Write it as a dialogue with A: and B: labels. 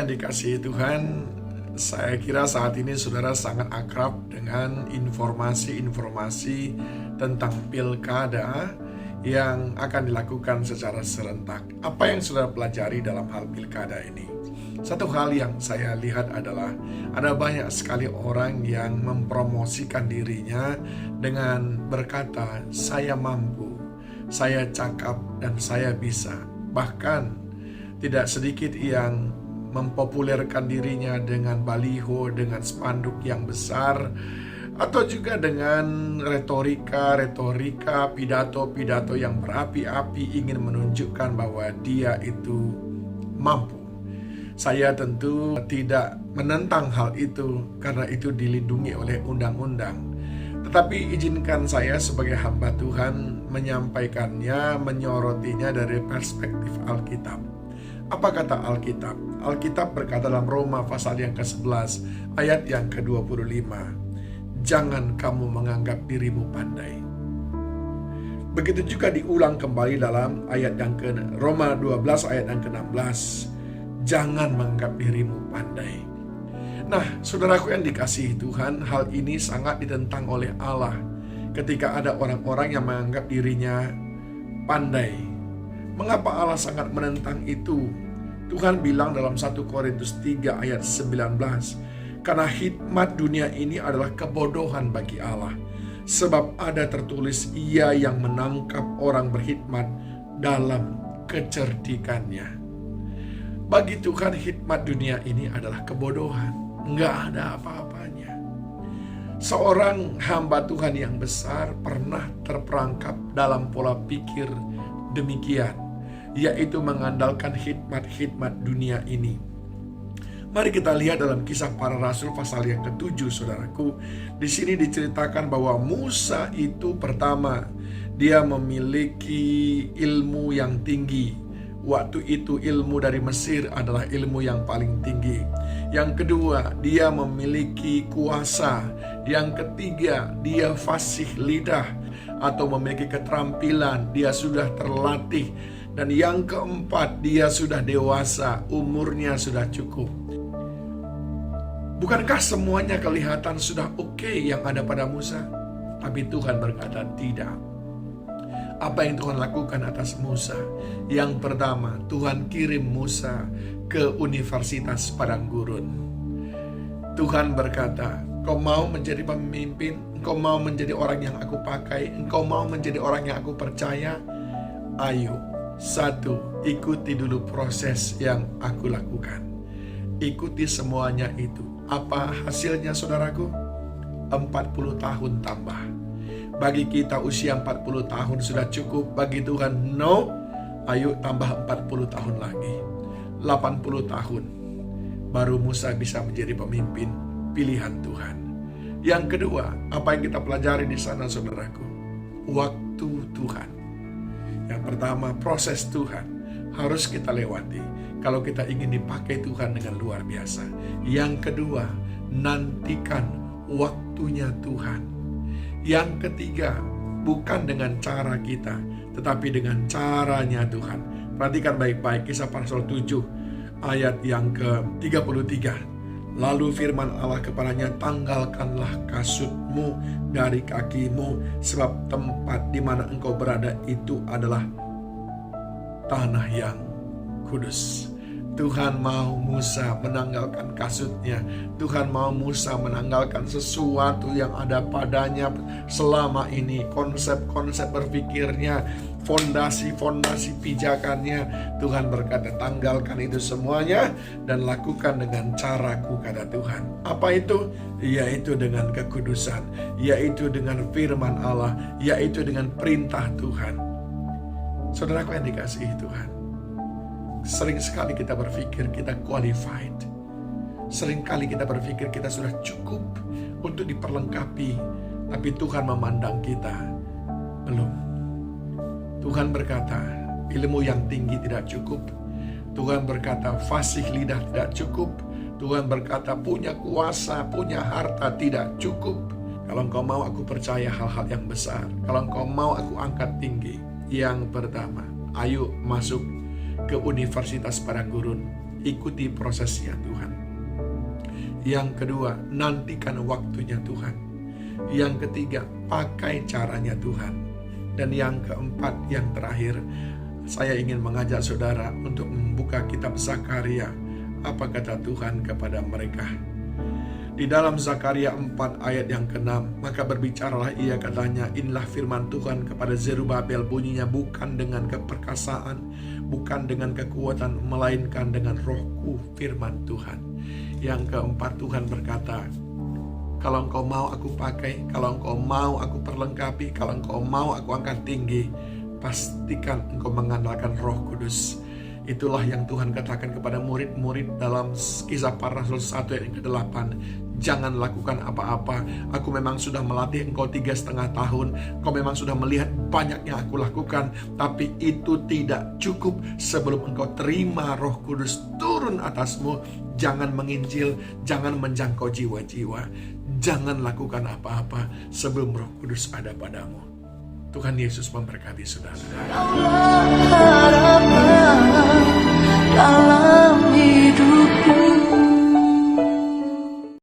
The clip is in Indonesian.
A: yang dikasihi Tuhan, saya kira saat ini saudara sangat akrab dengan informasi-informasi tentang pilkada yang akan dilakukan secara serentak. Apa yang saudara pelajari dalam hal pilkada ini? Satu hal yang saya lihat adalah ada banyak sekali orang yang mempromosikan dirinya dengan berkata, saya mampu, saya cakap, dan saya bisa. Bahkan tidak sedikit yang mempopulerkan dirinya dengan baliho, dengan spanduk yang besar, atau juga dengan retorika, pidato yang berapi-api ingin menunjukkan bahwa dia itu mampu. Saya tentu tidak menentang hal itu karena itu dilindungi oleh undang-undang. Tetapi izinkan saya sebagai hamba Tuhan menyampaikannya, menyorotinya dari perspektif Alkitab. Apa kata Alkitab? Alkitab berkata dalam Roma pasal yang ke-11 ayat yang ke-25, jangan kamu menganggap dirimu pandai. Begitu juga diulang kembali dalam ayat yang ke Roma 12 ayat yang ke-16, jangan menganggap dirimu pandai. Nah, saudaraku yang dikasihi Tuhan, hal ini sangat ditentang oleh Allah ketika ada orang-orang yang menganggap dirinya pandai. Mengapa Allah sangat menentang itu? Tuhan bilang dalam 1 Korintus 3 ayat 19, karena hikmat dunia ini adalah kebodohan bagi Allah. Sebab ada tertulis, ia yang menangkap orang berhikmat dalam kecerdikannya. Bagi Tuhan hikmat dunia ini adalah kebodohan. Enggak ada apa-apanya. Seorang hamba Tuhan yang besar pernah terperangkap dalam pola pikir demikian, yaitu mengandalkan hikmat-hikmat dunia ini. Mari kita lihat dalam Kisah Para Rasul pasal yang ke-7, saudaraku. Di sini diceritakan bahwa Musa itu pertama, dia memiliki ilmu yang tinggi. Waktu itu ilmu dari Mesir adalah ilmu yang paling tinggi. Yang kedua, dia memiliki kuasa. Yang ketiga, dia fasih lidah atau memiliki keterampilan, dia sudah terlatih. Dan yang keempat, dia sudah dewasa, umurnya sudah cukup. Bukankah semuanya kelihatan sudah oke yang ada pada Musa? Tapi Tuhan berkata tidak. Apa yang Tuhan lakukan atas Musa? Yang pertama, Tuhan kirim Musa ke Universitas Padang Gurun. Tuhan berkata, engkau mau menjadi pemimpin, engkau mau menjadi orang yang aku pakai, engkau mau menjadi orang yang aku percaya, ayo. Satu, ikuti dulu proses yang aku lakukan. Ikuti semuanya itu. Apa hasilnya saudaraku? 40 tahun tambah. Bagi kita usia 40 tahun sudah cukup. Bagi Tuhan, no. Ayo tambah 40 tahun lagi. 80 tahun. Baru Musa bisa menjadi pemimpin pilihan Tuhan. Yang kedua, apa yang kita pelajari di sana saudaraku? Waktu Tuhan. Yang pertama, proses Tuhan harus kita lewati kalau kita ingin dipakai Tuhan dengan luar biasa. Yang kedua, nantikan waktunya Tuhan. Yang ketiga, bukan dengan cara kita, tetapi dengan caranya Tuhan. Perhatikan baik-baik Kisah Para Rasul 7 ayat yang ke-33. Lalu firman Allah kepadanya, tanggalkanlah kasutmu dari kakimu, sebab tempat di mana engkau berada itu adalah tanah yang kudus. Tuhan mau Musa menanggalkan kasutnya. Tuhan mau Musa menanggalkan sesuatu yang ada padanya selama ini. Konsep-konsep berpikirnya, fondasi-fondasi pijakannya. Tuhan berkata, tanggalkan itu semuanya dan lakukan dengan caraku, kata Tuhan. Apa itu? Yaitu dengan kekudusan, yaitu dengan firman Allah, yaitu dengan perintah Tuhan. Saudaraku yang dikasihi Tuhan, sering sekali kita berpikir kita qualified. Sering kali kita berpikir kita sudah cukup untuk diperlengkapi. Tapi Tuhan memandang kita belum. Tuhan berkata, ilmu yang tinggi tidak cukup. Tuhan berkata, fasih lidah tidak cukup. Tuhan berkata, punya kuasa, punya harta tidak cukup. Kalau engkau mau aku percaya hal-hal yang besar, kalau engkau mau aku angkat tinggi, yang pertama, ayo masuk ke Universitas Padang Gurun. ikuti prosesnya Tuhan. Yang kedua, nantikan waktunya Tuhan. Yang ketiga, pakai caranya Tuhan. Dan yang keempat, yang terakhir, saya ingin mengajak saudara untuk membuka kitab Zakaria. Apa kata Tuhan kepada mereka? Di dalam Zakaria 4 ayat yang ke-6, maka berbicaralah ia, katanya, inilah firman Tuhan kepada Zerubabel, bunyinya bukan dengan keperkasaan, bukan dengan kekuatan, melainkan dengan rohku, firman Tuhan. Yang keempat, Tuhan berkata, kalau engkau mau aku pakai, kalau engkau mau aku perlengkapi, kalau engkau mau aku angkat tinggi, pastikan engkau mengandalkan Roh Kudus. Itulah yang Tuhan katakan kepada murid-murid dalam Kisah Para Rasul 1 ayat yang ke-8. Jangan lakukan apa-apa. Aku memang sudah melatih engkau 3,5 tahun. Kau memang sudah melihat banyak yang aku lakukan. Tapi itu tidak cukup. Sebelum engkau terima Roh Kudus turun atasmu, jangan menginjil, jangan menjangkau jiwa-jiwa. Jangan lakukan apa-apa sebelum Roh Kudus ada padamu. Tuhan Yesus memberkati saudara.